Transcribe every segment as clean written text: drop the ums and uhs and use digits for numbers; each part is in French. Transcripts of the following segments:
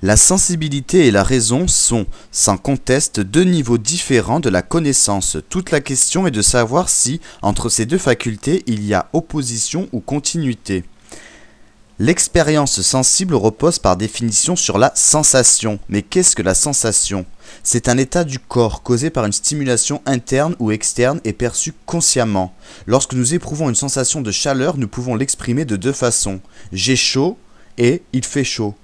La sensibilité et la raison sont, sans conteste, deux niveaux différents de la connaissance. Toute la question est de savoir si, entre ces deux facultés, il y a opposition ou continuité. L'expérience sensible repose par définition sur la sensation. Mais qu'est-ce que la sensation? C'est un état du corps causé par une stimulation interne ou externe et perçue consciemment. Lorsque nous éprouvons une sensation de chaleur, nous pouvons l'exprimer de deux façons. J'ai chaud et il fait chaud.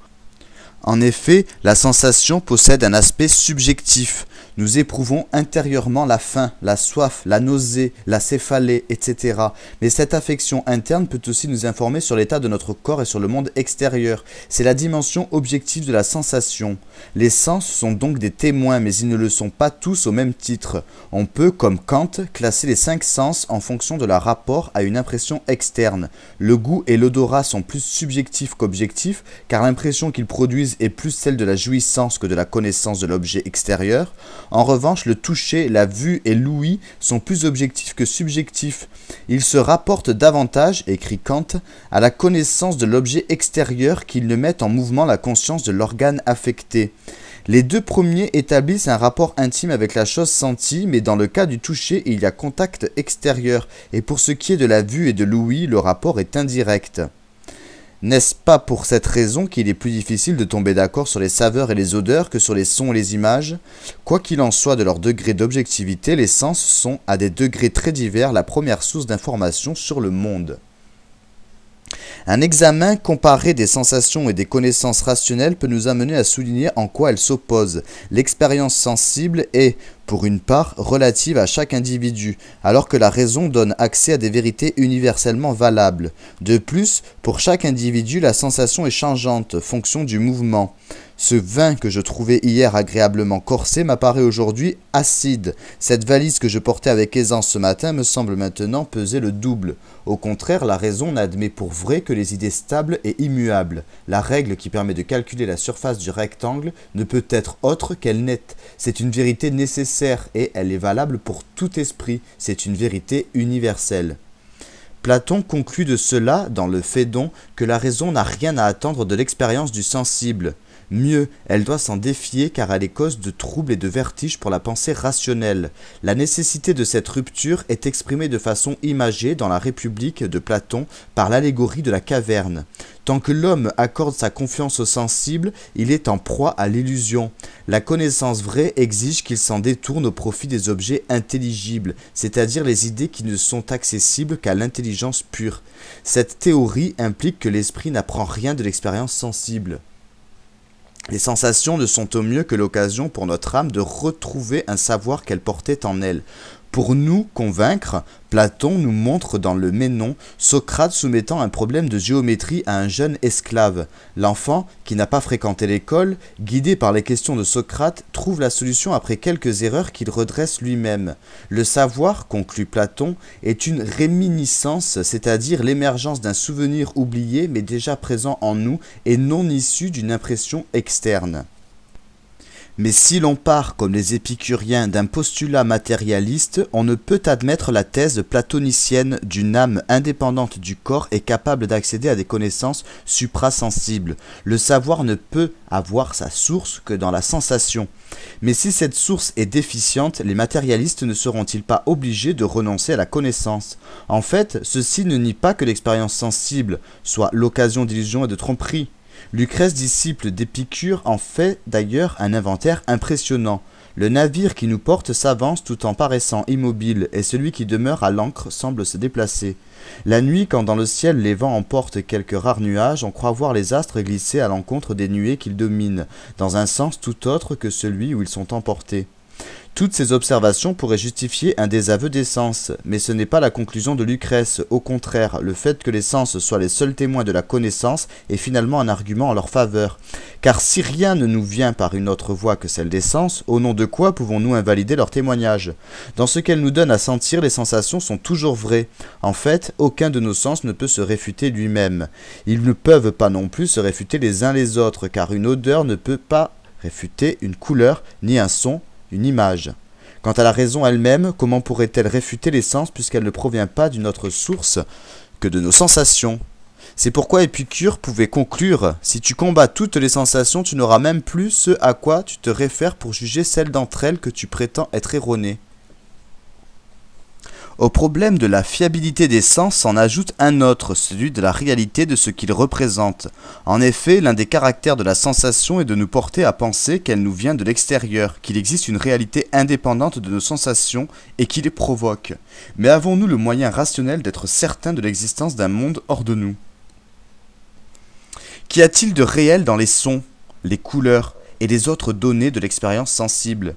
En effet, la sensation possède un aspect subjectif. Nous éprouvons intérieurement la faim, la soif, la nausée, la céphalée, etc. Mais cette affection interne peut aussi nous informer sur l'état de notre corps et sur le monde extérieur. C'est la dimension objective de la sensation. Les sens sont donc des témoins, mais ils ne le sont pas tous au même titre. On peut, comme Kant, classer les 5 sens en fonction de leur rapport à une impression externe. Le goût et l'odorat sont plus subjectifs qu'objectifs, car l'impression qu'ils produisent est plus celle de la jouissance que de la connaissance de l'objet extérieur. En revanche, le toucher, la vue et l'ouïe sont plus objectifs que subjectifs. Ils se rapportent davantage, écrit Kant, à la connaissance de l'objet extérieur qu'ils ne mettent en mouvement la conscience de l'organe affecté. Les deux premiers établissent un rapport intime avec la chose sentie, mais dans le cas du toucher, il y a contact extérieur, et pour ce qui est de la vue et de l'ouïe, le rapport est indirect. N'est-ce pas pour cette raison qu'il est plus difficile de tomber d'accord sur les saveurs et les odeurs que sur les sons et les images? Quoi qu'il en soit de leur degré d'objectivité, les sens sont, à des degrés très divers, la première source d'information sur le monde. Un examen comparé des sensations et des connaissances rationnelles peut nous amener à souligner en quoi elles s'opposent. L'expérience sensible est, pour une part, relative à chaque individu, alors que la raison donne accès à des vérités universellement valables. De plus, pour chaque individu, la sensation est changeante, fonction du mouvement. Ce vin que je trouvais hier agréablement corsé m'apparaît aujourd'hui acide. Cette valise que je portais avec aisance ce matin me semble maintenant peser le double. Au contraire, la raison n'admet pour vrai que les idées stables et immuables. La règle qui permet de calculer la surface du rectangle ne peut être autre qu'elle n'est. C'est une vérité nécessaire et elle est valable pour tout esprit. C'est une vérité universelle. Platon conclut de cela, dans le Phédon, que la raison n'a rien à attendre de l'expérience du sensible. Mieux, elle doit s'en défier car elle est cause de troubles et de vertiges pour la pensée rationnelle. La nécessité de cette rupture est exprimée de façon imagée dans la République de Platon par l'allégorie de la caverne. Tant que l'homme accorde sa confiance au sensible, il est en proie à l'illusion. La connaissance vraie exige qu'il s'en détourne au profit des objets intelligibles, c'est-à-dire les idées qui ne sont accessibles qu'à l'intelligence pure. Cette théorie implique que l'esprit n'apprend rien de l'expérience sensible. Les sensations ne sont au mieux que l'occasion pour notre âme de retrouver un savoir qu'elle portait en elle. Pour nous convaincre, Platon nous montre dans le Ménon Socrate soumettant un problème de géométrie à un jeune esclave. L'enfant, qui n'a pas fréquenté l'école, guidé par les questions de Socrate, trouve la solution après quelques erreurs qu'il redresse lui-même. Le savoir, conclut Platon, est une réminiscence, c'est-à-dire l'émergence d'un souvenir oublié mais déjà présent en nous et non issu d'une impression externe. Mais si l'on part, comme les épicuriens, d'un postulat matérialiste, on ne peut admettre la thèse platonicienne d'une âme indépendante du corps et capable d'accéder à des connaissances suprasensibles. Le savoir ne peut avoir sa source que dans la sensation. Mais si cette source est déficiente, les matérialistes ne seront-ils pas obligés de renoncer à la connaissance? En fait, ceux-ci ne nient pas que l'expérience sensible soit l'occasion d'illusions et de tromperies. Lucrèce, disciple d'Épicure, en fait d'ailleurs un inventaire impressionnant. Le navire qui nous porte s'avance tout en paraissant immobile, et celui qui demeure à l'ancre semble se déplacer. La nuit, quand dans le ciel les vents emportent quelques rares nuages, on croit voir les astres glisser à l'encontre des nuées qu'ils dominent, dans un sens tout autre que celui où ils sont emportés. Toutes ces observations pourraient justifier un désaveu des sens, mais ce n'est pas la conclusion de Lucrèce. Au contraire, le fait que les sens soient les seuls témoins de la connaissance est finalement un argument en leur faveur. Car si rien ne nous vient par une autre voie que celle des sens, au nom de quoi pouvons-nous invalider leur témoignage? Dans ce qu'elles nous donnent à sentir, les sensations sont toujours vraies. En fait, aucun de nos sens ne peut se réfuter lui-même. Ils ne peuvent pas non plus se réfuter les uns les autres, car une odeur ne peut pas réfuter une couleur, ni un son, une image. Quant à la raison elle-même, comment pourrait-elle réfuter les sens puisqu'elle ne provient pas d'une autre source que de nos sensations? C'est pourquoi Épicure pouvait conclure: si tu combats toutes les sensations, tu n'auras même plus ce à quoi tu te réfères pour juger celle d'entre elles que tu prétends être erronée. Au problème de la fiabilité des sens s'en ajoute un autre, celui de la réalité de ce qu'ils représentent. En effet, l'un des caractères de la sensation est de nous porter à penser qu'elle nous vient de l'extérieur, qu'il existe une réalité indépendante de nos sensations et qui les provoque. Mais avons-nous le moyen rationnel d'être certains de l'existence d'un monde hors de nous? Qu'y a-t-il de réel dans les sons, les couleurs et les autres données de l'expérience sensible?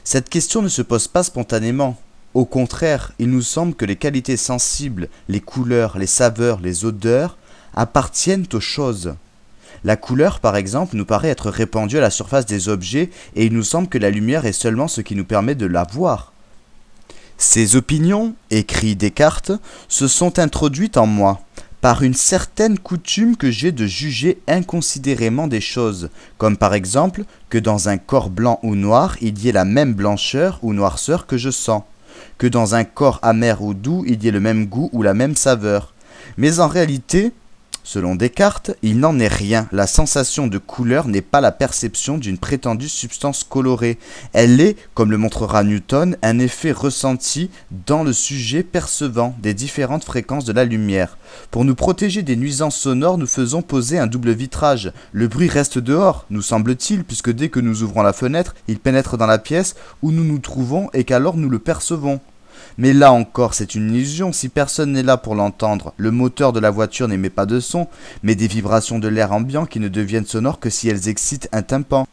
Cette question ne se pose pas spontanément. Au contraire, il nous semble que les qualités sensibles, les couleurs, les saveurs, les odeurs, appartiennent aux choses. La couleur, par exemple, nous paraît être répandue à la surface des objets et il nous semble que la lumière est seulement ce qui nous permet de la voir. Ces opinions, écrit Descartes, se sont introduites en moi par une certaine coutume que j'ai de juger inconsidérément des choses, comme par exemple que dans un corps blanc ou noir, il y ait la même blancheur ou noirceur que je sens, que dans un corps amer ou doux, il y ait le même goût ou la même saveur. Mais en réalité, selon Descartes, il n'en est rien. La sensation de couleur n'est pas la perception d'une prétendue substance colorée. Elle est, comme le montrera Newton, un effet ressenti dans le sujet percevant des différentes fréquences de la lumière. Pour nous protéger des nuisances sonores, nous faisons poser un double vitrage. Le bruit reste dehors, nous semble-t-il, puisque dès que nous ouvrons la fenêtre, il pénètre dans la pièce où nous nous trouvons et qu'alors nous le percevons. Mais là encore, c'est une illusion, si personne n'est là pour l'entendre. Le moteur de la voiture n'émet pas de son, mais des vibrations de l'air ambiant qui ne deviennent sonores que si elles excitent un tympan.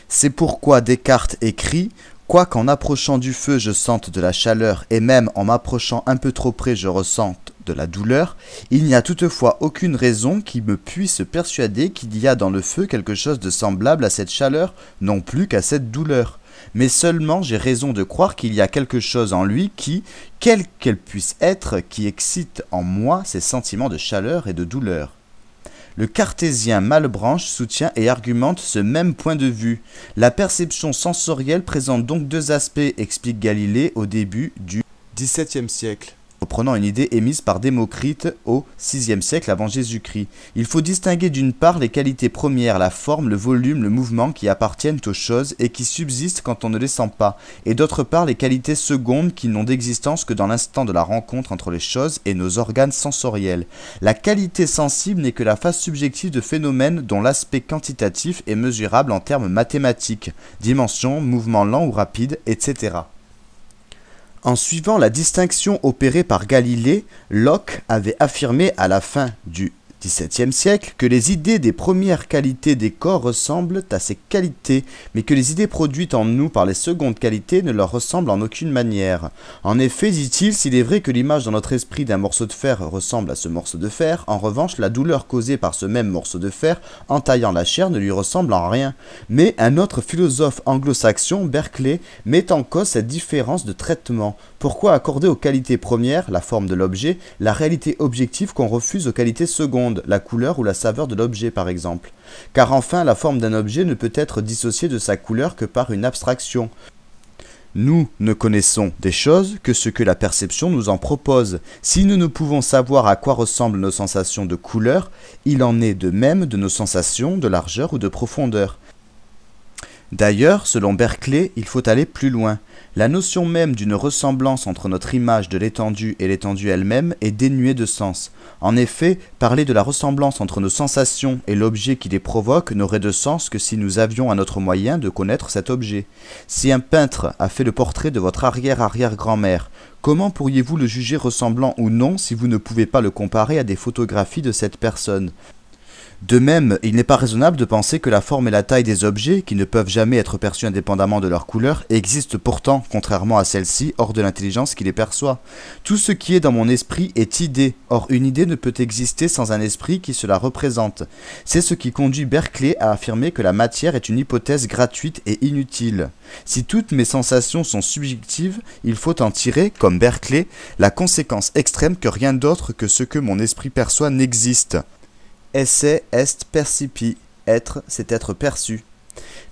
C'est pourquoi Descartes écrit: « Quoiqu'en approchant du feu je sente de la chaleur, et même en m'approchant un peu trop près je ressente de la douleur, il n'y a toutefois aucune raison qui me puisse persuader qu'il y a dans le feu quelque chose de semblable à cette chaleur, non plus qu'à cette douleur. Mais seulement j'ai raison de croire qu'il y a quelque chose en lui qui, quelle qu'elle puisse être, qui excite en moi ces sentiments de chaleur et de douleur. » Le cartésien Malebranche soutient et argumente ce même point de vue. La perception sensorielle présente donc deux aspects, explique Galilée au début du XVIIe siècle, reprenant une idée émise par Démocrite au VIe siècle avant Jésus-Christ. Il faut distinguer d'une part les qualités premières, la forme, le volume, le mouvement qui appartiennent aux choses et qui subsistent quand on ne les sent pas, et d'autre part les qualités secondes qui n'ont d'existence que dans l'instant de la rencontre entre les choses et nos organes sensoriels. La qualité sensible n'est que la phase subjective de phénomènes dont l'aspect quantitatif est mesurable en termes mathématiques, dimension, mouvement lent ou rapide, etc. En suivant la distinction opérée par Galilée, Locke avait affirmé à la fin du XVIIe siècle que les idées des premières qualités des corps ressemblent à ces qualités, mais que les idées produites en nous par les secondes qualités ne leur ressemblent en aucune manière. En effet, dit-il, s'il est vrai que l'image dans notre esprit d'un morceau de fer ressemble à ce morceau de fer, en revanche, la douleur causée par ce même morceau de fer en taillant la chair ne lui ressemble en rien. Mais un autre philosophe anglo-saxon, Berkeley, met en cause cette différence de traitement. Pourquoi accorder aux qualités premières, la forme de l'objet, la réalité objective qu'on refuse aux qualités secondes, la couleur ou la saveur de l'objet par exemple? Car enfin, la forme d'un objet ne peut être dissociée de sa couleur que par une abstraction. Nous ne connaissons des choses que ce que la perception nous en propose. Si nous ne pouvons savoir à quoi ressemblent nos sensations de couleur, il en est de même de nos sensations de largeur ou de profondeur. D'ailleurs, selon Berkeley, il faut aller plus loin. La notion même d'une ressemblance entre notre image de l'étendue et l'étendue elle-même est dénuée de sens. En effet, parler de la ressemblance entre nos sensations et l'objet qui les provoque n'aurait de sens que si nous avions un autre moyen de connaître cet objet. Si un peintre a fait le portrait de votre arrière-arrière-grand-mère, comment pourriez-vous le juger ressemblant ou non si vous ne pouvez pas le comparer à des photographies de cette personne ? De même, il n'est pas raisonnable de penser que la forme et la taille des objets, qui ne peuvent jamais être perçus indépendamment de leur couleur, existent pourtant, contrairement à celle-ci, hors de l'intelligence qui les perçoit. Tout ce qui est dans mon esprit est idée, or une idée ne peut exister sans un esprit qui se la représente. C'est ce qui conduit Berkeley à affirmer que la matière est une hypothèse gratuite et inutile. Si toutes mes sensations sont subjectives, il faut en tirer, comme Berkeley, la conséquence extrême que rien d'autre que ce que mon esprit perçoit n'existe. Esse est percipi, être, c'est être perçu.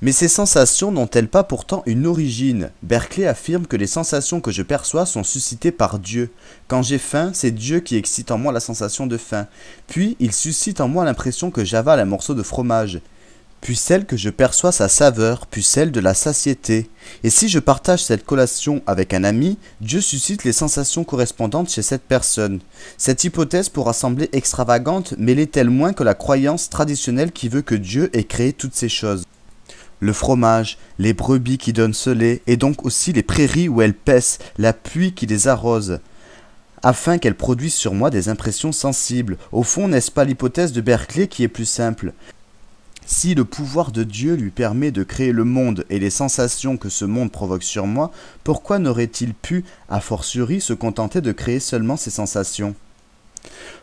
Mais ces sensations n'ont-elles pas pourtant une origine? Berkeley affirme que les sensations que je perçois sont suscitées par Dieu. Quand j'ai faim, c'est Dieu qui excite en moi la sensation de faim. Puis il suscite en moi l'impression que j'avale un morceau de fromage. Puis celle que je perçois sa saveur, puis celle de la satiété. Et si je partage cette collation avec un ami, Dieu suscite les sensations correspondantes chez cette personne. Cette hypothèse pourra sembler extravagante, mais l'est-elle moins que la croyance traditionnelle qui veut que Dieu ait créé toutes ces choses? Le fromage, les brebis qui donnent ce lait, et donc aussi les prairies où elles paissent, la pluie qui les arrose, afin qu'elles produisent sur moi des impressions sensibles. Au fond, n'est-ce pas l'hypothèse de Berkeley qui est plus simple? Si le pouvoir de Dieu lui permet de créer le monde et les sensations que ce monde provoque sur moi, pourquoi n'aurait-il pu, a fortiori, se contenter de créer seulement ces sensations?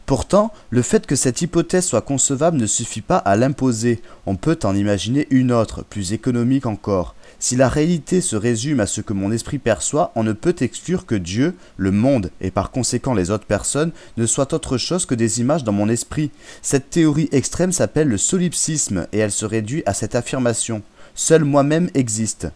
Pourtant, le fait que cette hypothèse soit concevable ne suffit pas à l'imposer. On peut en imaginer une autre, plus économique encore. Si la réalité se résume à ce que mon esprit perçoit, on ne peut exclure que Dieu, le monde, et par conséquent les autres personnes, ne soient autre chose que des images dans mon esprit. Cette théorie extrême s'appelle le solipsisme, et elle se réduit à cette affirmation. Seul moi-même existe.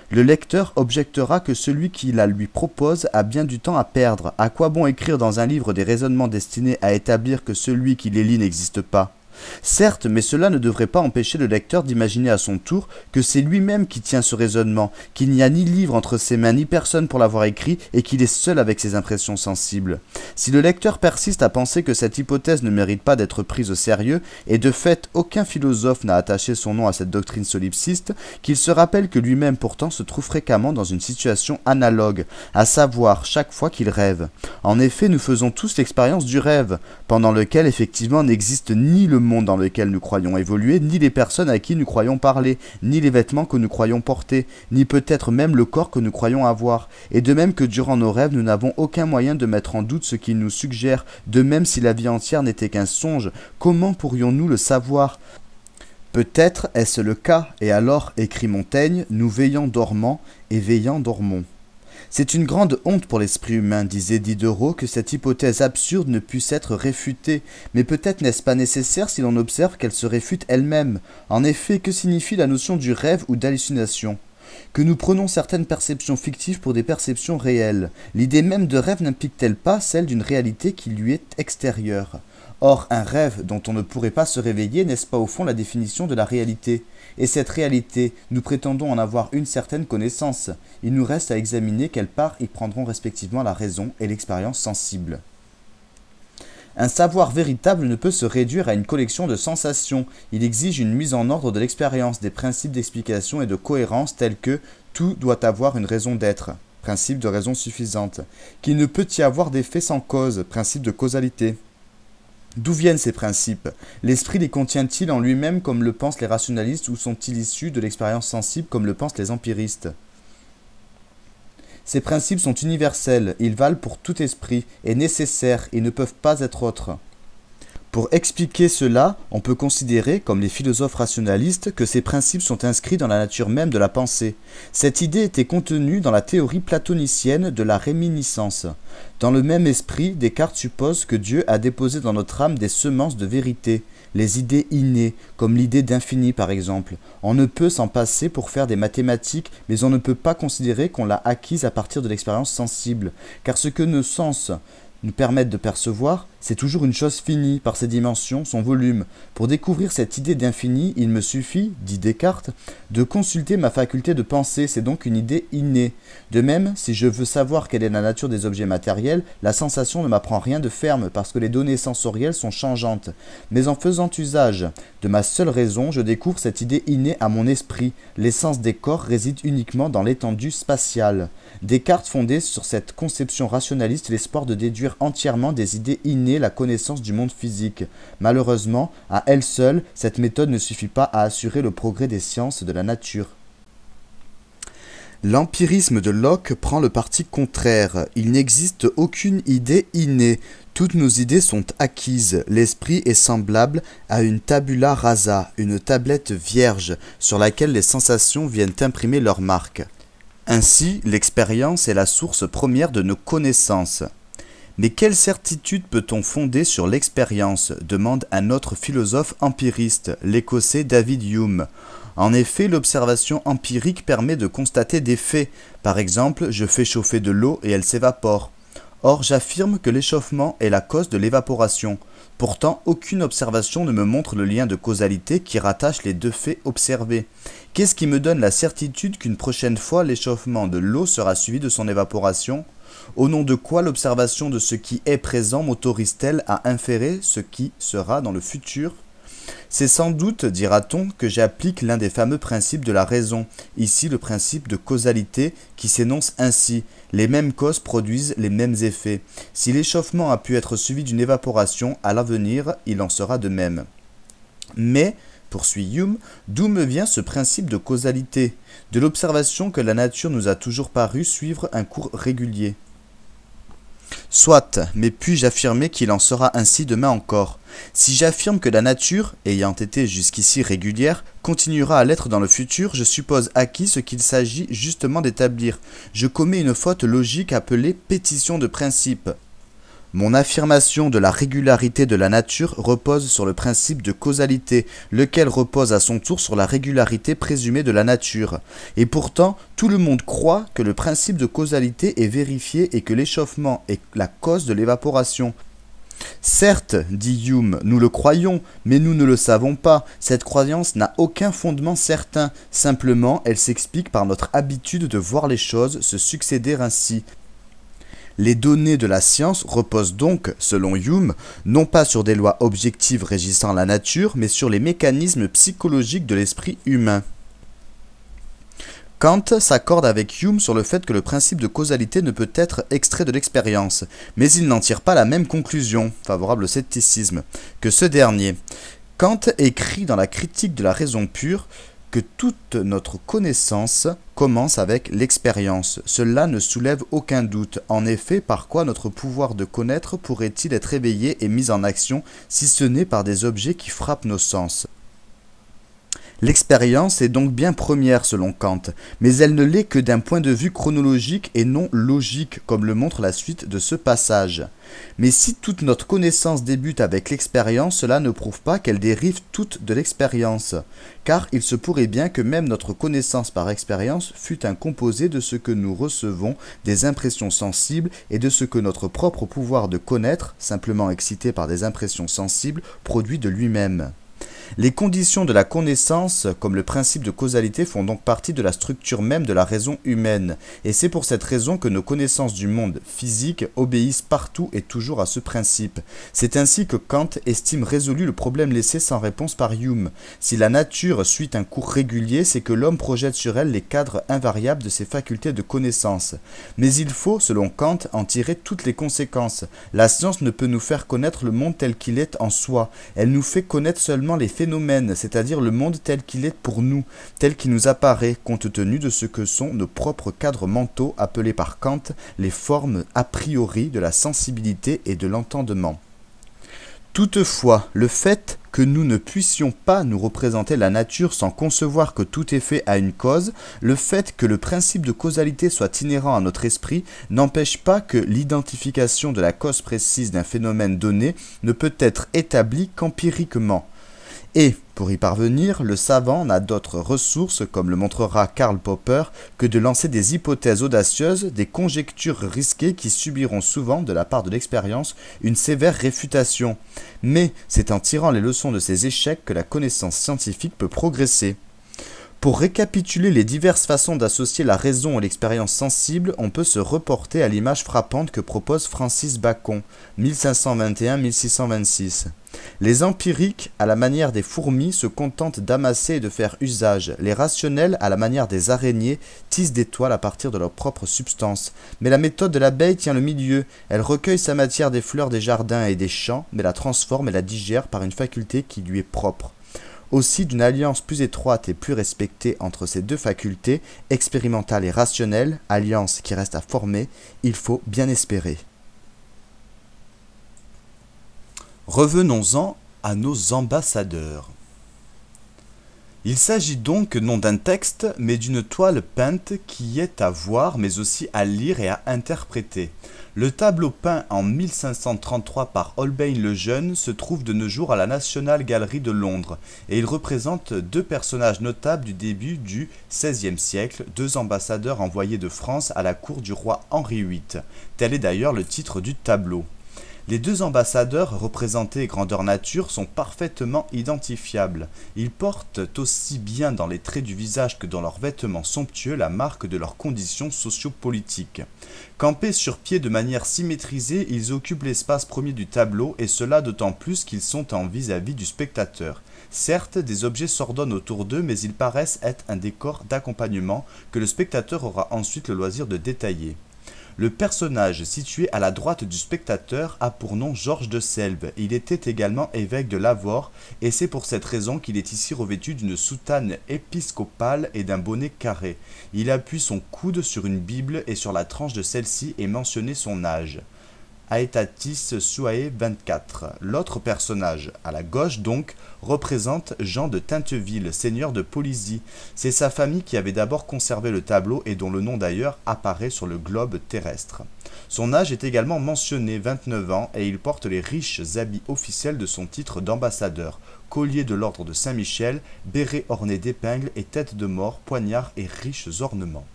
Le lecteur objectera que celui qui la lui propose a bien du temps à perdre. À quoi bon écrire dans un livre des raisonnements destinés à établir que celui qui les lit n'existe pas? Certes, mais cela ne devrait pas empêcher le lecteur d'imaginer à son tour que c'est lui-même qui tient ce raisonnement, qu'il n'y a ni livre entre ses mains ni personne pour l'avoir écrit et qu'il est seul avec ses impressions sensibles. Si le lecteur persiste à penser que cette hypothèse ne mérite pas d'être prise au sérieux, et de fait aucun philosophe n'a attaché son nom à cette doctrine solipsiste, qu'il se rappelle que lui-même pourtant se trouve fréquemment dans une situation analogue, à savoir chaque fois qu'il rêve. En effet, nous faisons tous l'expérience du rêve, pendant lequel effectivement n'existe ni le monde dans lequel nous croyons évoluer, ni les personnes à qui nous croyons parler, ni les vêtements que nous croyons porter, ni peut-être même le corps que nous croyons avoir. Et de même que durant nos rêves, nous n'avons aucun moyen de mettre en doute ce qu'ils nous suggèrent, de même si la vie entière n'était qu'un songe, comment pourrions-nous le savoir? Peut-être est-ce le cas, et alors, écrit Montaigne, nous veillons dormant, et veillant dormons. C'est une grande honte pour l'esprit humain, disait Diderot, que cette hypothèse absurde ne puisse être réfutée, mais peut-être n'est-ce pas nécessaire si l'on observe qu'elle se réfute elle-même. En effet, que signifie la notion du rêve ou d'hallucination? Que nous prenons certaines perceptions fictives pour des perceptions réelles. L'idée même de rêve n'implique-t-elle pas celle d'une réalité qui lui est extérieure? Or, un rêve dont on ne pourrait pas se réveiller, n'est-ce pas au fond la définition de la réalité? Et cette réalité, nous prétendons en avoir une certaine connaissance. Il nous reste à examiner quelle part y prendront respectivement la raison et l'expérience sensible. Un savoir véritable ne peut se réduire à une collection de sensations. Il exige une mise en ordre de l'expérience, des principes d'explication et de cohérence tels que tout doit avoir une raison d'être, principe de raison suffisante, qu'il ne peut y avoir d'effet sans cause, principe de causalité. D'où viennent ces principes? L'esprit les contient-il en lui-même comme le pensent les rationalistes ou sont-ils issus de l'expérience sensible comme le pensent les empiristes? Ces principes sont universels, ils valent pour tout esprit, et nécessaires, ils ne peuvent pas être autres. Pour expliquer cela, on peut considérer, comme les philosophes rationalistes, que ces principes sont inscrits dans la nature même de la pensée. Cette idée était contenue dans la théorie platonicienne de la réminiscence. Dans le même esprit, Descartes suppose que Dieu a déposé dans notre âme des semences de vérité, les idées innées, comme l'idée d'infini par exemple. On ne peut s'en passer pour faire des mathématiques, mais on ne peut pas considérer qu'on l'a acquise à partir de l'expérience sensible, car ce que nos sens nous permettent de percevoir, c'est toujours une chose finie par ses dimensions, son volume. Pour découvrir cette idée d'infini, il me suffit, dit Descartes, de consulter ma faculté de penser, c'est donc une idée innée. De même, si je veux savoir quelle est la nature des objets matériels, la sensation ne m'apprend rien de ferme parce que les données sensorielles sont changeantes. Mais en faisant usage de ma seule raison, je découvre cette idée innée à mon esprit. L'essence des corps réside uniquement dans l'étendue spatiale. Descartes fondait sur cette conception rationaliste l'espoir de déduire entièrement des idées innées la connaissance du monde physique. Malheureusement, à elle seule, cette méthode ne suffit pas à assurer le progrès des sciences de la nature. L'empirisme de Locke prend le parti contraire. Il n'existe aucune idée innée. Toutes nos idées sont acquises. L'esprit est semblable à une tabula rasa, une tablette vierge, sur laquelle les sensations viennent imprimer leur marque. Ainsi, l'expérience est la source première de nos connaissances. Mais quelle certitude peut-on fonder sur l'expérience? Demande un autre philosophe empiriste, l'Écossais David Hume. En effet, l'observation empirique permet de constater des faits. Par exemple, je fais chauffer de l'eau et elle s'évapore. Or, j'affirme que l'échauffement est la cause de l'évaporation. Pourtant, aucune observation ne me montre le lien de causalité qui rattache les deux faits observés. Qu'est-ce qui me donne la certitude qu'une prochaine fois l'échauffement de l'eau sera suivi de son évaporation ? Au nom de quoi l'observation de ce qui est présent m'autorise-t-elle à inférer ce qui sera dans le futur ? C'est sans doute, dira-t-on, que j'applique l'un des fameux principes de la raison, ici le principe de causalité, qui s'énonce ainsi: les mêmes causes produisent les mêmes effets. Si l'échauffement a pu être suivi d'une évaporation, à l'avenir, il en sera de même. Mais, poursuit Hume, d'où me vient ce principe de causalité? De l'observation que la nature nous a toujours paru suivre un cours régulier. Soit, mais puis-je affirmer qu'il en sera ainsi demain encore? Si j'affirme que la nature, ayant été jusqu'ici régulière, continuera à l'être dans le futur, je suppose acquis ce qu'il s'agit justement d'établir. Je commets une faute logique appelée pétition de principe. Mon affirmation de la régularité de la nature repose sur le principe de causalité, lequel repose à son tour sur la régularité présumée de la nature. Et pourtant, tout le monde croit que le principe de causalité est vérifié et que l'échauffement est la cause de l'évaporation. Certes, dit Hume, nous le croyons, mais nous ne le savons pas. Cette croyance n'a aucun fondement certain. Simplement, elle s'explique par notre habitude de voir les choses se succéder ainsi. Les données de la science reposent donc, selon Hume, non pas sur des lois objectives régissant la nature, mais sur les mécanismes psychologiques de l'esprit humain. Kant s'accorde avec Hume sur le fait que le principe de causalité ne peut être extrait de l'expérience, mais il n'en tire pas la même conclusion, favorable au scepticisme, que ce dernier. Kant écrit dans la Critique de la raison pure que toute notre connaissance commence avec l'expérience. Cela ne soulève aucun doute. En effet, par quoi notre pouvoir de connaître pourrait-il être éveillé et mis en action, si ce n'est par des objets qui frappent nos sens ? L'expérience est donc bien première selon Kant, mais elle ne l'est que d'un point de vue chronologique et non logique, comme le montre la suite de ce passage. Mais si toute notre connaissance débute avec l'expérience, cela ne prouve pas qu'elle dérive toute de l'expérience, car il se pourrait bien que même notre connaissance par expérience fût un composé de ce que nous recevons des impressions sensibles et de ce que notre propre pouvoir de connaître, simplement excité par des impressions sensibles, produit de lui-même. Les conditions de la connaissance, comme le principe de causalité, font donc partie de la structure même de la raison humaine, et c'est pour cette raison que nos connaissances du monde physique obéissent partout et toujours à ce principe. C'est ainsi que Kant estime résolu le problème laissé sans réponse par Hume. Si la nature suit un cours régulier, c'est que l'homme projette sur elle les cadres invariables de ses facultés de connaissance. Mais il faut, selon Kant, en tirer toutes les conséquences. La science ne peut nous faire connaître le monde tel qu'il est en soi, elle nous fait connaître seulement les phénomènes, c'est-à-dire le monde tel qu'il est pour nous, tel qu'il nous apparaît, compte tenu de ce que sont nos propres cadres mentaux appelés par Kant les formes a priori de la sensibilité et de l'entendement. Toutefois, le fait que nous ne puissions pas nous représenter la nature sans concevoir que tout effet a une cause, le fait que le principe de causalité soit inhérent à notre esprit, n'empêche pas que l'identification de la cause précise d'un phénomène donné ne peut être établie qu'empiriquement. Et, pour y parvenir, le savant n'a d'autres ressources, comme le montrera Karl Popper, que de lancer des hypothèses audacieuses, des conjectures risquées qui subiront souvent, de la part de l'expérience, une sévère réfutation. Mais c'est en tirant les leçons de ces échecs que la connaissance scientifique peut progresser. Pour récapituler les diverses façons d'associer la raison et l'expérience sensible, on peut se reporter à l'image frappante que propose Francis Bacon, 1521-1626. Les empiriques, à la manière des fourmis, se contentent d'amasser et de faire usage. Les rationnels, à la manière des araignées, tissent des toiles à partir de leur propre substance. Mais la méthode de l'abeille tient le milieu. Elle recueille sa matière des fleurs des jardins et des champs, mais la transforme et la digère par une faculté qui lui est propre. Aussi, d'une alliance plus étroite et plus respectée entre ces deux facultés, expérimentale et rationnelle, alliance qui reste à former, il faut bien espérer. Revenons-en à nos ambassadeurs. Il s'agit donc non d'un texte, mais d'une toile peinte qui est à voir, mais aussi à lire et à interpréter. Le tableau peint en 1533 par Holbein le Jeune se trouve de nos jours à la National Gallery de Londres et il représente deux personnages notables du début du XVIe siècle, deux ambassadeurs envoyés de France à la cour du roi Henri VIII. Tel est d'ailleurs le titre du tableau. Les deux ambassadeurs représentés grandeur nature sont parfaitement identifiables. Ils portent aussi bien dans les traits du visage que dans leurs vêtements somptueux la marque de leurs conditions sociopolitiques. Campés sur pied de manière symétrisée, ils occupent l'espace premier du tableau et cela d'autant plus qu'ils sont en vis-à-vis du spectateur. Certes, des objets s'ordonnent autour d'eux, mais ils paraissent être un décor d'accompagnement que le spectateur aura ensuite le loisir de détailler. Le personnage situé à la droite du spectateur a pour nom Georges de Selve. Il était également évêque de Lavaur et c'est pour cette raison qu'il est ici revêtu d'une soutane épiscopale et d'un bonnet carré. Il appuie son coude sur une Bible et sur la tranche de celle-ci est mentionné son âge. Aetatis Suae 24. L'autre personnage, à la gauche donc, représente Jean de Tinteville, seigneur de Polizy. C'est sa famille qui avait d'abord conservé le tableau et dont le nom d'ailleurs apparaît sur le globe terrestre. Son âge est également mentionné, 29 ans, et il porte les riches habits officiels de son titre d'ambassadeur, collier de l'ordre de Saint-Michel, béret orné d'épingles et tête de mort, poignard et riches ornements.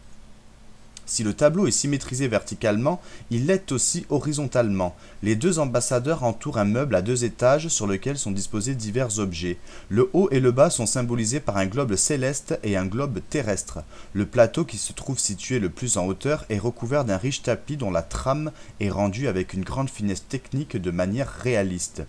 Si le tableau est symétrisé verticalement, il l'est aussi horizontalement. Les deux ambassadeurs entourent un meuble à 2 étages sur lequel sont disposés divers objets. Le haut et le bas sont symbolisés par un globe céleste et un globe terrestre. Le plateau qui se trouve situé le plus en hauteur est recouvert d'un riche tapis dont la trame est rendue avec une grande finesse technique de manière réaliste.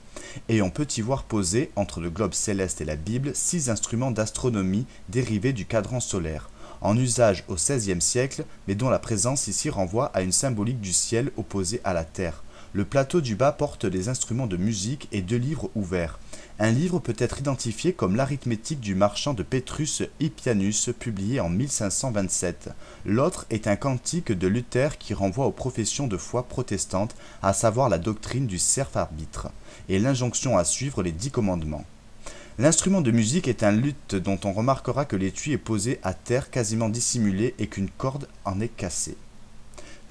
Et on peut y voir posés, entre le globe céleste et la Bible, 6 instruments d'astronomie dérivés du cadran solaire, en usage au XVIe siècle, mais dont la présence ici renvoie à une symbolique du ciel opposée à la terre. Le plateau du bas porte des instruments de musique et 2 livres ouverts. Un livre peut être identifié comme l'arithmétique du marchand de Petrus Hippianus, publié en 1527. L'autre est un cantique de Luther qui renvoie aux professions de foi protestantes, à savoir la doctrine du serf arbitre, et l'injonction à suivre les 10 commandements. L'instrument de musique est un luth dont on remarquera que l'étui est posé à terre quasiment dissimulé et qu'une corde en est cassée.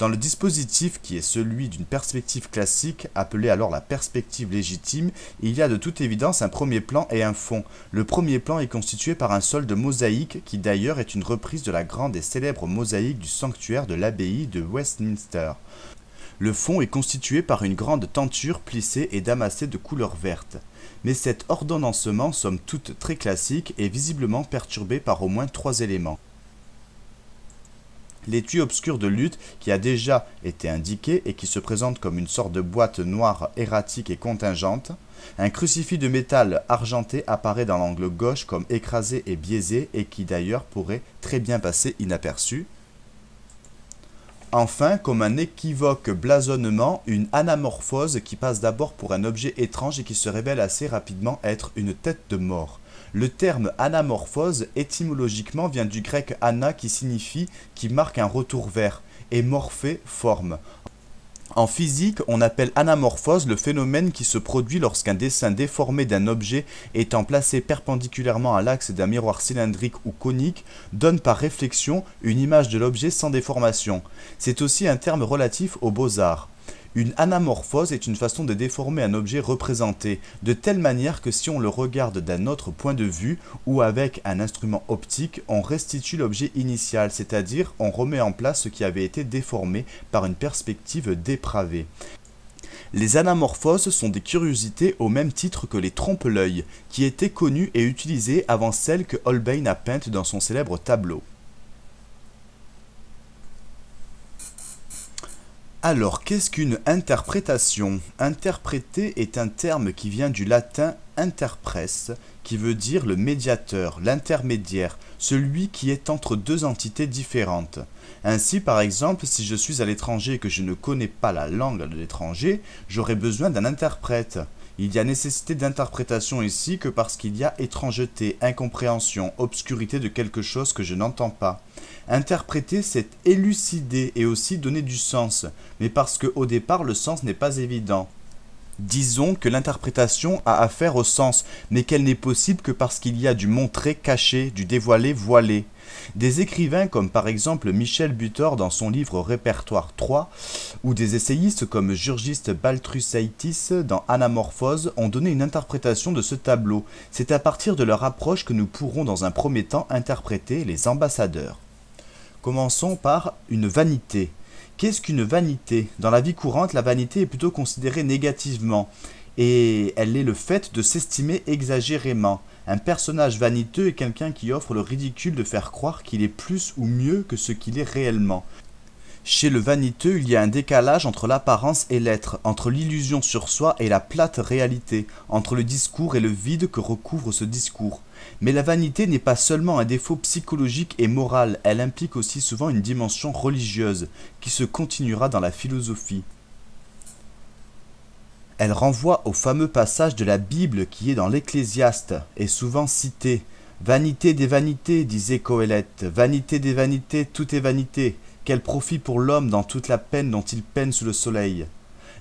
Dans le dispositif qui est celui d'une perspective classique, appelée alors la perspective légitime, il y a de toute évidence un premier plan et un fond. Le premier plan est constitué par un sol de mosaïque qui d'ailleurs est une reprise de la grande et célèbre mosaïque du sanctuaire de l'abbaye de Westminster. Le fond est constitué par une grande tenture plissée et damassée de couleur verte. Mais cet ordonnancement, somme toute très classique, est visiblement perturbé par au moins 3 éléments. L'étui obscur de luth qui a déjà été indiqué et qui se présente comme une sorte de boîte noire erratique et contingente. Un crucifix de métal argenté apparaît dans l'angle gauche comme écrasé et biaisé et qui d'ailleurs pourrait très bien passer inaperçu. Enfin, comme un équivoque blasonnement, une anamorphose qui passe d'abord pour un objet étrange et qui se révèle assez rapidement être une tête de mort. Le terme anamorphose, étymologiquement, vient du grec ana qui signifie qui marque un retour vers, et morphé, forme. En physique, on appelle anamorphose le phénomène qui se produit lorsqu'un dessin déformé d'un objet étant placé perpendiculairement à l'axe d'un miroir cylindrique ou conique donne par réflexion une image de l'objet sans déformation. C'est aussi un terme relatif aux beaux-arts. Une anamorphose est une façon de déformer un objet représenté, de telle manière que si on le regarde d'un autre point de vue ou avec un instrument optique, on restitue l'objet initial, c'est-à-dire on remet en place ce qui avait été déformé par une perspective dépravée. Les anamorphoses sont des curiosités au même titre que les trompe-l'œil, qui étaient connues et utilisées avant celles que Holbein a peintes dans son célèbre tableau. Alors, qu'est-ce qu'une interprétation? Interpréter est un terme qui vient du latin interpres, qui veut dire le médiateur, l'intermédiaire, celui qui est entre 2 entités différentes. Ainsi, par exemple, si je suis à l'étranger et que je ne connais pas la langue de l'étranger, j'aurai besoin d'un interprète. Il y a nécessité d'interprétation ici que parce qu'il y a étrangeté, incompréhension, obscurité de quelque chose que je n'entends pas. Interpréter, c'est élucider et aussi donner du sens, mais parce qu'au départ le sens n'est pas évident. Disons que l'interprétation a affaire au sens, mais qu'elle n'est possible que parce qu'il y a du montré caché, du dévoilé voilé. Des écrivains comme par exemple Michel Butor dans son livre Répertoire 3, ou des essayistes comme Jurgis Baltrushaitis dans Anamorphose ont donné une interprétation de ce tableau. C'est à partir de leur approche que nous pourrons dans un premier temps interpréter les ambassadeurs. Commençons par une vanité. Qu'est-ce qu'une vanité? Dans la vie courante, la vanité est plutôt considérée négativement, et elle est le fait de s'estimer exagérément. Un personnage vaniteux est quelqu'un qui offre le ridicule de faire croire qu'il est plus ou mieux que ce qu'il est réellement. Chez le vaniteux, il y a un décalage entre l'apparence et l'être, entre l'illusion sur soi et la plate réalité, entre le discours et le vide que recouvre ce discours. Mais la vanité n'est pas seulement un défaut psychologique et moral, elle implique aussi souvent une dimension religieuse, qui se continuera dans la philosophie. Elle renvoie au fameux passage de la Bible qui est dans l'Ecclésiaste, et souvent cité. Vanité des vanités, disait Coëlette, vanité des vanités, tout est vanité. Quel profit pour l'homme dans toute la peine dont il peine sous le soleil.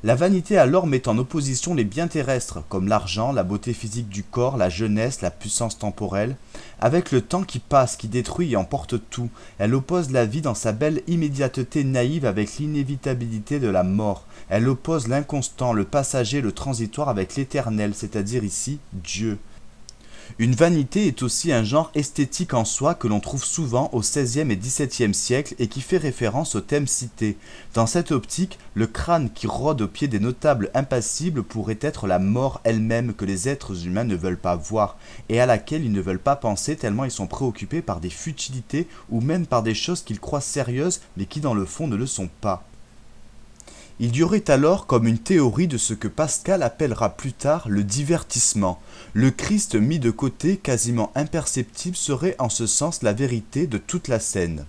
La vanité alors met en opposition les biens terrestres, comme l'argent, la beauté physique du corps, la jeunesse, la puissance temporelle. Avec le temps qui passe, qui détruit et emporte tout, elle oppose la vie dans sa belle immédiateté naïve avec l'inévitabilité de la mort. Elle oppose l'inconstant, le passager, le transitoire avec l'éternel, c'est-à-dire ici Dieu. Une vanité est aussi un genre esthétique en soi que l'on trouve souvent au XVIe et XVIIe siècle et qui fait référence au thème cité. Dans cette optique, le crâne qui rôde au pied des notables impassibles pourrait être la mort elle-même que les êtres humains ne veulent pas voir et à laquelle ils ne veulent pas penser tellement ils sont préoccupés par des futilités ou même par des choses qu'ils croient sérieuses mais qui dans le fond ne le sont pas. Il y aurait alors comme une théorie de ce que Pascal appellera plus tard le divertissement. Le Christ mis de côté, quasiment imperceptible, serait en ce sens la vérité de toute la scène.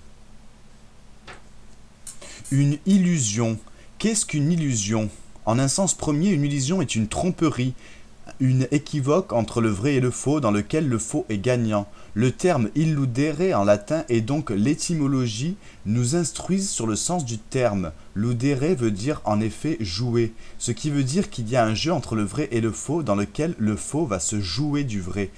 Une illusion. Qu'est-ce qu'une illusion? En un sens premier, une illusion est une tromperie, une équivoque entre le vrai et le faux dans lequel le faux est gagnant. Le terme illudere en latin et donc l'étymologie nous instruisent sur le sens du terme. Ludere veut dire en effet jouer, ce qui veut dire qu'il y a un jeu entre le vrai et le faux dans lequel le faux va se jouer du vrai.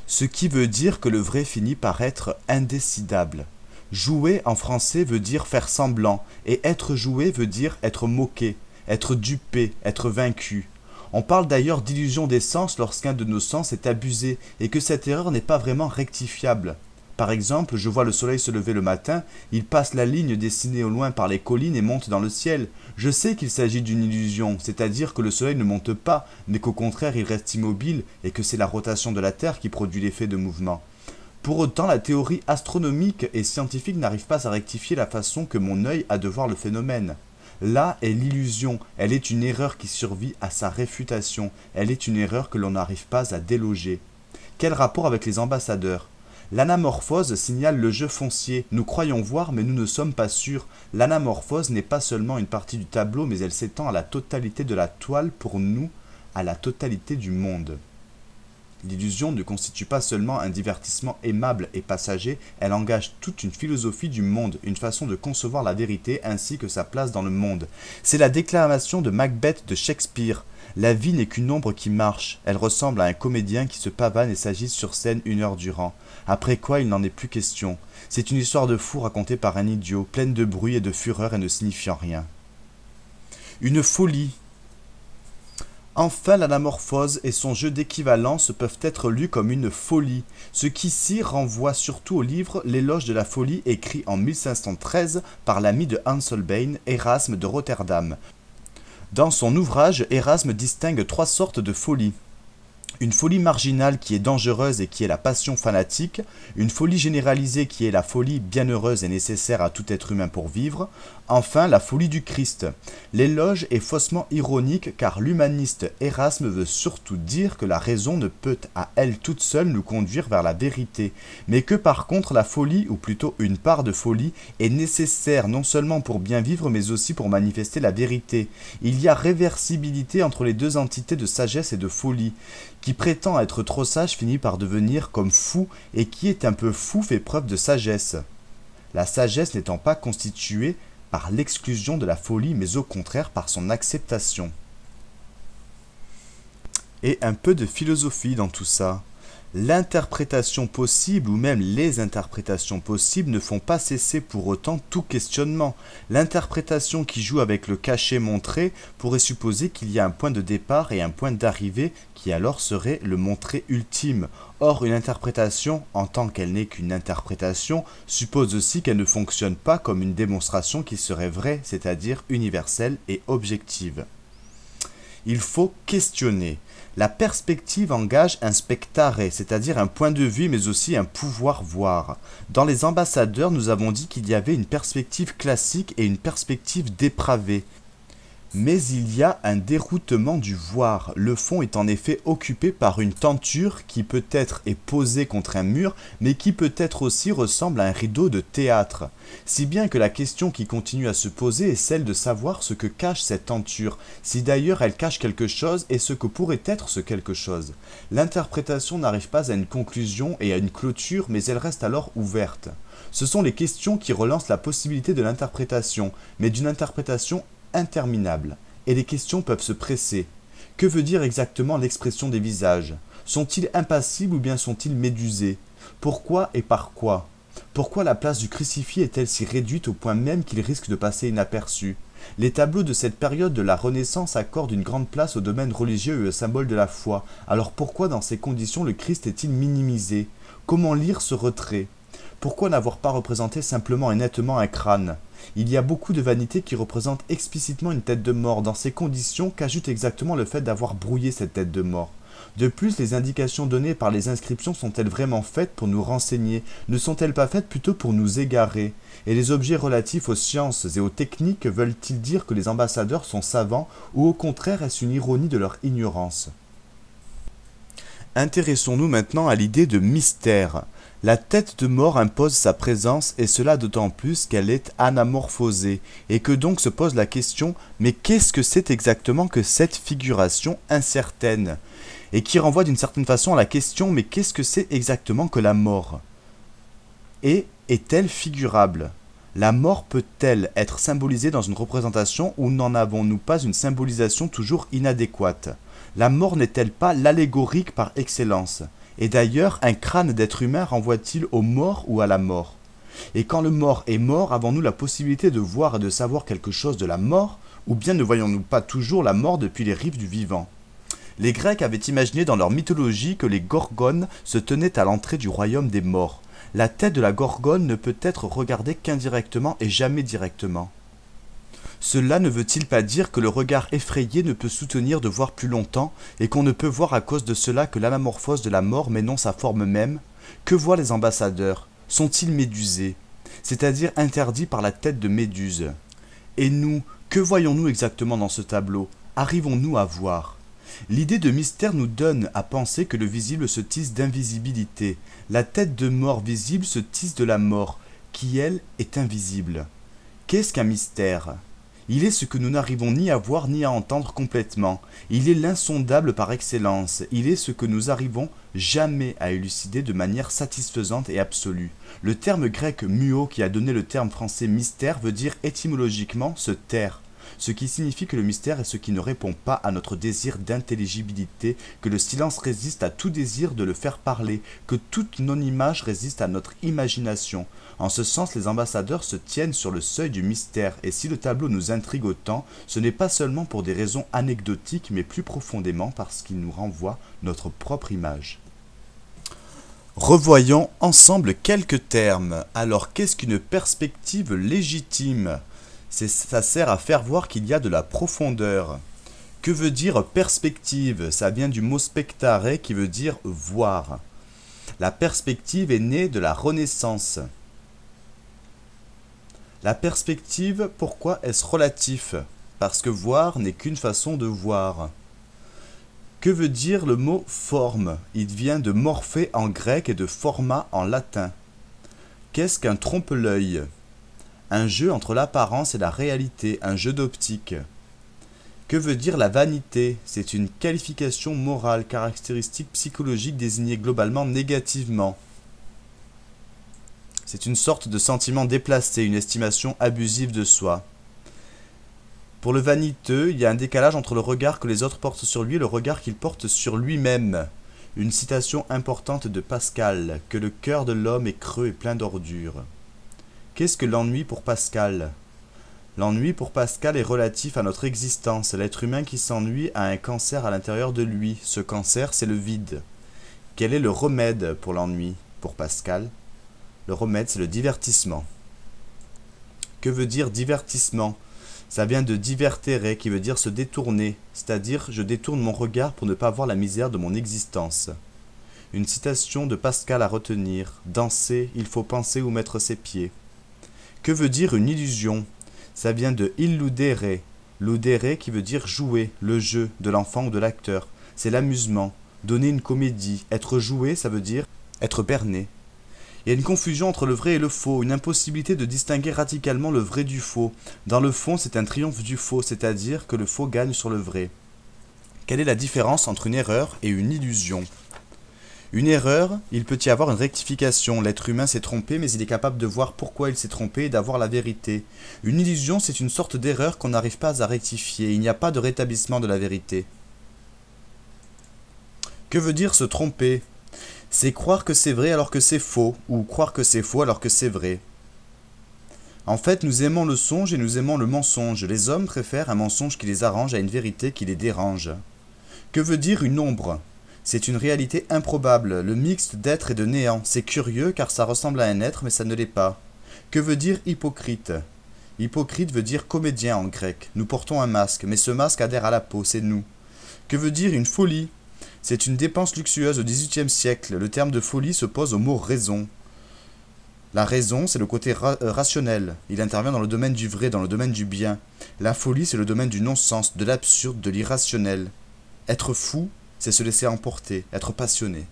Ce qui veut dire que le vrai finit par être indécidable. Jouer en français veut dire faire semblant et être joué veut dire être moqué, être dupé, être vaincu. On parle d'ailleurs d'illusion des sens lorsqu'un de nos sens est abusé et que cette erreur n'est pas vraiment rectifiable. Par exemple, je vois le soleil se lever le matin, il passe la ligne dessinée au loin par les collines et monte dans le ciel. Je sais qu'il s'agit d'une illusion, c'est-à-dire que le soleil ne monte pas, mais qu'au contraire il reste immobile et que c'est la rotation de la Terre qui produit l'effet de mouvement. Pour autant, la théorie astronomique et scientifique n'arrive pas à rectifier la façon que mon œil a de voir le phénomène. Là est l'illusion, elle est une erreur qui survit à sa réfutation, elle est une erreur que l'on n'arrive pas à déloger. Quel rapport avec les ambassadeurs? L'anamorphose signale le jeu foncier, nous croyons voir mais nous ne sommes pas sûrs. L'anamorphose n'est pas seulement une partie du tableau mais elle s'étend à la totalité de la toile pour nous, à la totalité du monde. L'illusion ne constitue pas seulement un divertissement aimable et passager, elle engage toute une philosophie du monde, une façon de concevoir la vérité ainsi que sa place dans le monde. C'est la déclamation de Macbeth de Shakespeare. La vie n'est qu'une ombre qui marche, elle ressemble à un comédien qui se pavane et s'agite sur scène 1 heure durant. Après quoi il n'en est plus question. C'est une histoire de fou racontée par un idiot, pleine de bruit et de fureur et ne signifiant rien. Une folie. Enfin, l'anamorphose et son jeu d'équivalence peuvent être lus comme une folie, ce qui ici renvoie surtout au livre L'éloge de la folie écrit en 1513 par l'ami de Hans Holbein, Erasme de Rotterdam. Dans son ouvrage, Erasme distingue 3 sortes de folie. Une folie marginale qui est dangereuse et qui est la passion fanatique, une folie généralisée qui est la folie bienheureuse et nécessaire à tout être humain pour vivre, enfin la folie du Christ. L'éloge est faussement ironique car l'humaniste Erasme veut surtout dire que la raison ne peut à elle toute seule nous conduire vers la vérité, mais que par contre la folie, ou plutôt une part de folie, est nécessaire non seulement pour bien vivre mais aussi pour manifester la vérité. Il y a réversibilité entre les deux entités de sagesse et de folie. Qui prétend être trop sage finit par devenir comme fou, et qui est un peu fou fait preuve de sagesse. La sagesse n'étant pas constituée par l'exclusion de la folie, mais au contraire par son acceptation. Et un peu de philosophie dans tout ça. L'interprétation possible ou même les interprétations possibles ne font pas cesser pour autant tout questionnement. L'interprétation qui joue avec le cachet montré pourrait supposer qu'il y a un point de départ et un point d'arrivée qui alors serait le montré ultime. Or, une interprétation, en tant qu'elle n'est qu'une interprétation, suppose aussi qu'elle ne fonctionne pas comme une démonstration qui serait vraie, c'est-à-dire universelle et objective. Il faut questionner. La perspective engage un spectare, c'est-à-dire un point de vue mais aussi un pouvoir voir. Dans les ambassadeurs, nous avons dit qu'il y avait une perspective classique et une perspective dépravée. Mais il y a un déroutement du voir. Le fond est en effet occupé par une tenture qui peut-être est posée contre un mur, mais qui peut-être aussi ressemble à un rideau de théâtre. Si bien que la question qui continue à se poser est celle de savoir ce que cache cette tenture, si d'ailleurs elle cache quelque chose et ce que pourrait être ce quelque chose. L'interprétation n'arrive pas à une conclusion et à une clôture, mais elle reste alors ouverte. Ce sont les questions qui relancent la possibilité de l'interprétation, mais d'une interprétation interminable, et les questions peuvent se presser. Que veut dire exactement l'expression des visages? Sont-ils impassibles ou bien sont-ils médusés? Pourquoi et par quoi? Pourquoi la place du crucifix est-elle si réduite au point même qu'il risque de passer inaperçu? Les tableaux de cette période de la Renaissance accordent une grande place au domaine religieux et au symbole de la foi. Alors pourquoi dans ces conditions le Christ est-il minimisé? Comment lire ce retrait? Pourquoi n'avoir pas représenté simplement et nettement un crâne? Il y a beaucoup de vanité qui représente explicitement une tête de mort. Dans ces conditions, qu'ajoute exactement le fait d'avoir brouillé cette tête de mort? De plus, les indications données par les inscriptions sont-elles vraiment faites pour nous renseigner? Ne sont-elles pas faites plutôt pour nous égarer? Et les objets relatifs aux sciences et aux techniques veulent-ils dire que les ambassadeurs sont savants ou au contraire est-ce une ironie de leur ignorance? Intéressons-nous maintenant à l'idée de mystère. La tête de mort impose sa présence et cela d'autant plus qu'elle est anamorphosée et que donc se pose la question mais qu'est-ce que c'est exactement que cette figuration incertaine? Et qui renvoie d'une certaine façon à la question mais qu'est-ce que c'est exactement que la mort? Et est-elle figurable? La mort peut-elle être symbolisée dans une représentation ou n'en avons-nous pas une symbolisation toujours inadéquate? La mort n'est-elle pas l'allégorique par excellence? Et d'ailleurs, un crâne d'être humain renvoie-t-il aux morts ou à la mort? Et quand le mort est mort, avons-nous la possibilité de voir et de savoir quelque chose de la mort, ou bien ne voyons-nous pas toujours la mort depuis les rives du vivant? Les Grecs avaient imaginé dans leur mythologie que les gorgones se tenaient à l'entrée du royaume des morts. La tête de la gorgone ne peut être regardée qu'indirectement et jamais directement. Cela ne veut-il pas dire que le regard effrayé ne peut soutenir de voir plus longtemps, et qu'on ne peut voir à cause de cela que l'anamorphose de la mort mais non sa forme même? Que voient les ambassadeurs? Sont-ils médusés? C'est-à-dire interdits par la tête de Méduse? Et nous, que voyons-nous exactement dans ce tableau? Arrivons-nous à voir? L'idée de mystère nous donne à penser que le visible se tisse d'invisibilité. La tête de mort visible se tisse de la mort, qui elle est invisible. Qu'est-ce qu'un mystère? Il est ce que nous n'arrivons ni à voir ni à entendre complètement. Il est l'insondable par excellence. Il est ce que nous arrivons jamais à élucider de manière satisfaisante et absolue. Le terme grec muo qui a donné le terme français mystère veut dire étymologiquement se taire. Ce qui signifie que le mystère est ce qui ne répond pas à notre désir d'intelligibilité, que le silence résiste à tout désir de le faire parler, que toute non-image résiste à notre imagination. En ce sens, les ambassadeurs se tiennent sur le seuil du mystère, et si le tableau nous intrigue autant, ce n'est pas seulement pour des raisons anecdotiques, mais plus profondément parce qu'il nous renvoie notre propre image. Revoyons ensemble quelques termes. Alors, qu'est-ce qu'une perspective légitime? Ça sert à faire voir qu'il y a de la profondeur. Que veut dire perspective? Ça vient du mot spectare qui veut dire voir. La perspective est née de la Renaissance. La perspective, pourquoi est-ce relatif? Parce que voir n'est qu'une façon de voir. Que veut dire le mot forme? Il vient de morphé en grec et de forma en latin. Qu'est-ce qu'un trompe-l'œil? Un jeu entre l'apparence et la réalité, un jeu d'optique. Que veut dire la vanité? C'est une qualification morale, caractéristique psychologique désignée globalement négativement. C'est une sorte de sentiment déplacé, une estimation abusive de soi. Pour le vaniteux, il y a un décalage entre le regard que les autres portent sur lui et le regard qu'il porte sur lui-même. Une citation importante de Pascal, que le cœur de l'homme est creux et plein d'ordures. Qu'est-ce que l'ennui pour Pascal? L'ennui pour Pascal est relatif à notre existence. L'être humain qui s'ennuie a un cancer à l'intérieur de lui. Ce cancer, c'est le vide. Quel est le remède pour l'ennui pour Pascal? Le remède, c'est le divertissement. Que veut dire divertissement? Ça vient de divertere, qui veut dire se détourner, c'est-à-dire je détourne mon regard pour ne pas voir la misère de mon existence. Une citation de Pascal à retenir. Danser, il faut penser où mettre ses pieds. Que veut dire une illusion? Ça vient de illudere. Ludere qui veut dire jouer, le jeu de l'enfant ou de l'acteur. C'est l'amusement, donner une comédie. Être joué, ça veut dire être berné. Il y a une confusion entre le vrai et le faux, une impossibilité de distinguer radicalement le vrai du faux. Dans le fond, c'est un triomphe du faux, c'est-à-dire que le faux gagne sur le vrai. Quelle est la différence entre une erreur et une illusion? Une erreur, il peut y avoir une rectification. L'être humain s'est trompé, mais il est capable de voir pourquoi il s'est trompé et d'avoir la vérité. Une illusion, c'est une sorte d'erreur qu'on n'arrive pas à rectifier. Il n'y a pas de rétablissement de la vérité. Que veut dire se tromper? C'est croire que c'est vrai alors que c'est faux, ou croire que c'est faux alors que c'est vrai. En fait, nous aimons le songe et nous aimons le mensonge. Les hommes préfèrent un mensonge qui les arrange à une vérité qui les dérange. Que veut dire une ombre? C'est une réalité improbable, le mixte d'être et de néant. C'est curieux car ça ressemble à un être mais ça ne l'est pas. Que veut dire hypocrite? Hypocrite veut dire comédien en grec. Nous portons un masque, mais ce masque adhère à la peau, c'est nous. Que veut dire une folie? C'est une dépense luxueuse au XVIIIe siècle. Le terme de folie s'oppose au mot raison. La raison, c'est le côté rationnel. Il intervient dans le domaine du vrai, dans le domaine du bien. La folie, c'est le domaine du non-sens, de l'absurde, de l'irrationnel. Être fou, c'est se laisser emporter, être passionné.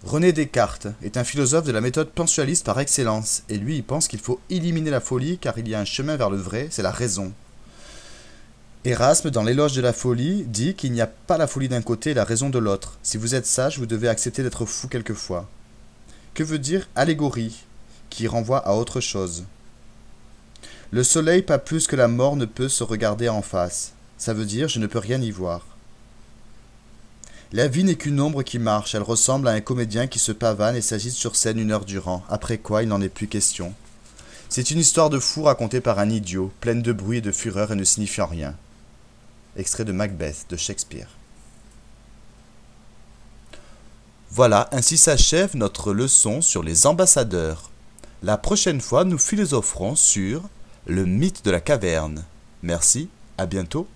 René Descartes est un philosophe de la méthode pensualiste par excellence, et lui, il pense qu'il faut éliminer la folie car il y a un chemin vers le vrai, c'est la raison. Erasme, dans l'éloge de la folie, dit qu'il n'y a pas la folie d'un côté et la raison de l'autre. Si vous êtes sage, vous devez accepter d'être fou quelquefois. Que veut dire allégorie, qui renvoie à autre chose? Le soleil, pas plus que la mort, ne peut se regarder en face. Ça veut dire je ne peux rien y voir. La vie n'est qu'une ombre qui marche, elle ressemble à un comédien qui se pavane et s'agite sur scène 1 heure durant, après quoi il n'en est plus question. C'est une histoire de fou racontée par un idiot, pleine de bruit et de fureur et ne signifiant rien. Extrait de Macbeth de Shakespeare. Voilà, ainsi s'achève notre leçon sur les ambassadeurs. La prochaine fois, nous philosopherons sur le mythe de la caverne. Merci, à bientôt.